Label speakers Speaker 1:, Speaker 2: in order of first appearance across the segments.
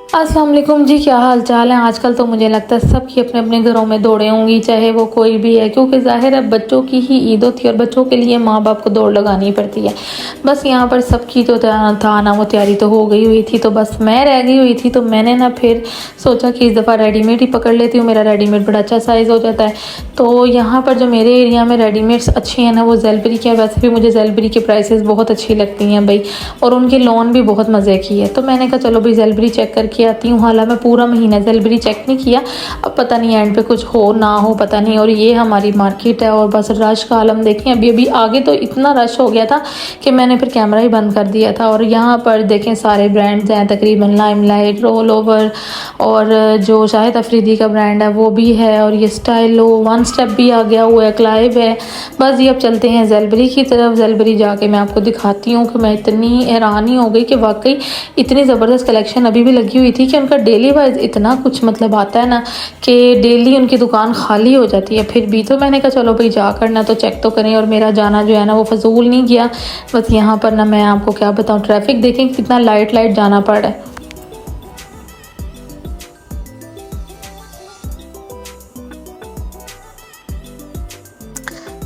Speaker 1: अस्सलाम वालेकुम जी, क्या हाल चाल है। आजकल तो मुझे लगता है सबकी अपने अपने घरों में दौड़े होंगी, चाहे वो कोई भी है, क्योंकि ज़ाहिर है बच्चों की ही ईद होती है और बच्चों के लिए माँ बाप को दौड़ लगानी पड़ती है। बस यहाँ पर सबकी जो था ना वो तैयारी तो हो गई हुई थी, तो बस मैं रह गई हुई थी। तो मैंने ना फिर सोचा कि इस दफ़ा रेडीमेड ही पकड़ लेती हूँ, मेरा रेडीमेड बड़ा अच्छा साइज़ हो जाता है। तो यहाँ पर जो मेरे एरिया में रेडीमेड्स अच्छी हैं ना वो ज़ेलबरी की है। वैसे भी मुझे ज़ेलबरी की प्राइसेस बहुत अच्छी लगती हैं भाई, और उनकी लोन भी बहुत मज़े की है। तो मैंने कहा चलो भाई ज़ेलबरी चेक करके आती हूँ। हालांकि मैं पूरा महीना ज़ेलबरी चेक नहीं किया, अब पता नहीं एंड पे कुछ हो ना हो पता नहीं। और ये हमारी मार्केट है और बस रश का आलम देखें। अभी अभी आगे तो इतना रश हो गया था कि मैंने फिर कैमरा ही बंद कर दिया था। और यहाँ पर देखें सारे ब्रांड्स हैं तकरीबन, लाइमलाइट, रोल ओवर, और जो शाहिद अफरीदी का ब्रांड है वो भी है, और ये स्टाइलो, वन स्टेप भी आ गया हुआ है, क्लाइव है। बस ये अब चलते हैं ज़ेलबरी की तरफ। ज़ेलबरी जाके मैं आपको दिखाती हूँ कि मैं इतनी हैरानी हो गई कि वाकई इतनी ज़बरदस्त कलेक्शन अभी भी लगी हुई थी कि उनका डेली वाइज इतना कुछ मतलब आता है ना कि डेली उनकी दुकान खाली हो जाती है। फिर भी तो मैंने कहा चलो भाई जा कर ना तो चेक तो करें, और मेरा जाना जो है ना वो फजूल नहीं गया। बस यहाँ पर ना मैं आपको क्या बताऊँ, ट्रैफिक देखें कितना लाइट जाना पड़ रहा है।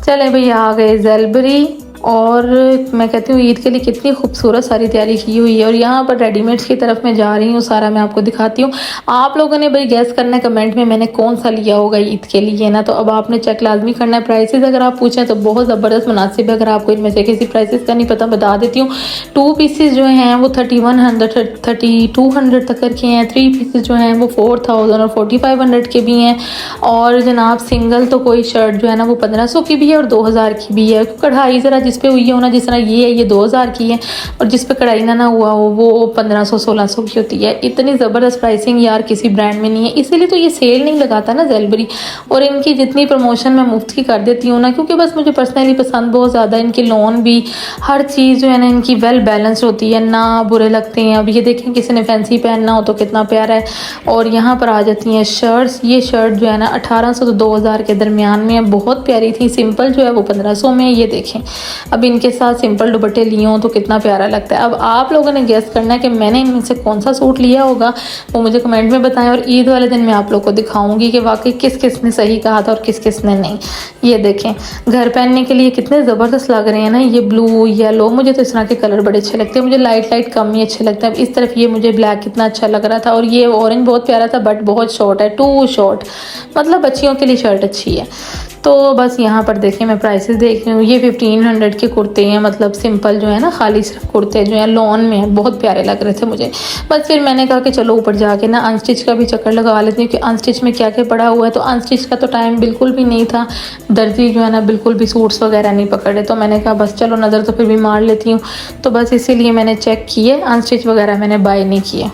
Speaker 1: चले भाई आ गए ज़ेलबरी, और मैं कहती हूँ ईद के लिए कितनी खूबसूरत सारी तैयारी की हुई है। और यहाँ पर रेडीमेड्स की तरफ मैं जा रही हूँ, सारा मैं आपको दिखाती हूँ। आप लोगों ने भाई गैस करना है कमेंट में मैंने कौन सा लिया होगा ईद के लिए ना। तो अब आपने चेक लाजमी करना है। प्राइसेस अगर आप पूछें तो बहुत ज़बरदस्त मुनासिब है। अगर आपको इनमें से किसी प्राइसेस का नहीं पता बता देती हूँ। 2 पीसेस जो हैं वो 3100 3200 तक के हैं। 3 पीसेस जो हैं वो 4000 और 4500 के भी हैं। और जनाब सिंगल तो कोई शर्ट जो है ना वो 1500 की भी है और 2000 की भी है। कढ़ाई ज़रा जिस पे हुई हो ना, जिस तरह ये है ये 2000 की है, और जिस पे कढ़ाई ना हुआ हो वो 1500 1600 की होती है। इतनी ज़बरदस्त प्राइसिंग यार किसी ब्रांड में नहीं है, इसीलिए तो ये सेल नहीं लगाता ना ज़ेलबरी। और इनकी जितनी प्रमोशन मैं मुफ्त की कर देती हूँ ना, क्योंकि बस मुझे पर्सनली पसंद बहुत ज़्यादा। इनकी लोन भी हर चीज़ जो है ना इनकी वेल बैलेंस होती है, ना बुरे लगते हैं। अब ये देखें किसी ने फैंसी पहनना हो तो कितना प्यारा है। और यहाँ पर आ जाती हैं शर्ट्स। ये शर्ट जो है ना 1800 तो 2000 के दरमियान में है, बहुत प्यारी थी। सिंपल जो है वो 1500 में है। ये देखें अब इनके साथ सिंपल दुपट्टे लिए हों तो कितना प्यारा लगता है। अब आप लोगों ने गेस करना है कि मैंने इनमें से कौन सा सूट लिया होगा, वो मुझे कमेंट में बताएं। और ईद वाले दिन मैं आप लोग को दिखाऊंगी कि वाकई किस किस ने सही कहा था और किस किस ने नहीं। ये देखें घर पहनने के लिए कितने ज़बरदस्त लग रहे हैं ना। ये ब्लू, येलो, मुझे तो इस तरह के कलर बड़े अच्छे लगते हैं। मुझे लाइट कम ही अच्छे लगते हैं। इस तरफ ये मुझे ब्लैक कितना अच्छा लग रहा था, और ये ऑरेंज बहुत प्यारा था बट बहुत शॉर्ट है, टू शॉर्ट, मतलब बच्चियों के लिए शर्ट अच्छी है। तो बस यहाँ पर देखें मैं प्राइसेस देख रही हूँ। ये 1500 के कुर्ते हैं, मतलब सिंपल जो है ना, खाली सिर्फ कुर्ते जो हैं लॉन में है, बहुत प्यारे लग रहे थे मुझे। बस फिर मैंने कहा कि चलो ऊपर जाके ना अनस्टिच का भी चक्कर लगा लेती हूँ कि अनस्टिच में क्या क्या पड़ा हुआ है। तो अनस्टिच का तो टाइम बिल्कुल भी नहीं था, दर्जी जो है ना बिल्कुल भी सूट्स वगैरह नहीं पकड़े। तो मैंने कहा बस चलो नज़र तो फिर भी मार लेती हूँ। तो बस इसीलिए मैंने चेक किए, अनस्टिच वगैरह मैंने बाय नहीं किए।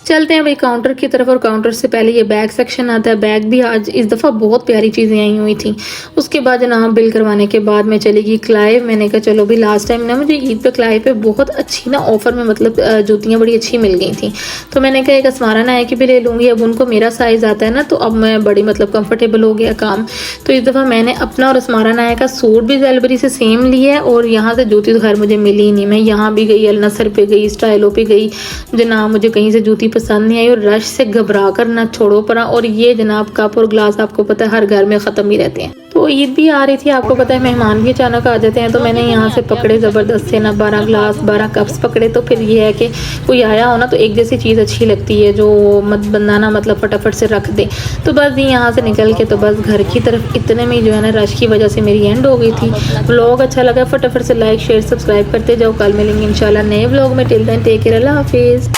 Speaker 1: चलते हैं भाई काउंटर की तरफ, और काउंटर से पहले ये बैग सेक्शन आता है। बैग भी आज इस दफ़ा बहुत प्यारी चीज़ें आई हुई थी। उसके बाद जनाब बिल करवाने के बाद मैं चली गई क्लाइव। मैंने कहा चलो भी लास्ट टाइम ना मुझे ईद पे क्लाइव पे बहुत अच्छी ना ऑफ़र में मतलब जूतियाँ बड़ी अच्छी मिल गई थी। तो मैंने कहा एक अस्मारा नाया की भी ले लूँगी। अब उनको मेरा साइज़ आता है ना, तो अब मैं बड़ी मतलब कंफर्टेबल हो गया काम। तो इस दफ़ा मैंने अपना और अस्मारा नाया का सूट भी ज़ेलबरी से सेम लिया है। और यहाँ से जूती तो खैर मुझे मिली ही नहीं। मैं यहाँ भी गई, अल नसर पे गई, स्टाइलो पे गई, जनाब मुझे कहीं से जूती पसंद नहीं आई। और रश से घबरा कर ना छोड़ो पड़ा। और ये जनाब कप और ग्लास आपको पता है हर घर में ख़त्म ही रहते हैं। तो ईद भी आ रही थी, आपको पता है मेहमान भी अचानक आ जाते हैं। तो मैंने यहाँ से पकड़े ज़बरदस्त से ना 12 ग्लास 12 कप्स पकड़े। तो फिर ये है कि कोई आया हो ना तो एक जैसी चीज़ अच्छी लगती है, जो मत बंदा ना मतलब फटाफट से रख दे। तो बस यहाँ से निकल के तो बस घर की तरफ इतने में जो है ना रश की वजह से मेरी एंड हो गई थी। व्लॉग अच्छा लगा फटाफट से लाइक शेयर सब्सक्राइब करते जाओ। कल मिलेंगे इंशाल्लाह नए व्लॉग में। टिल देन टेक केयर, अल्लाह हाफिज़।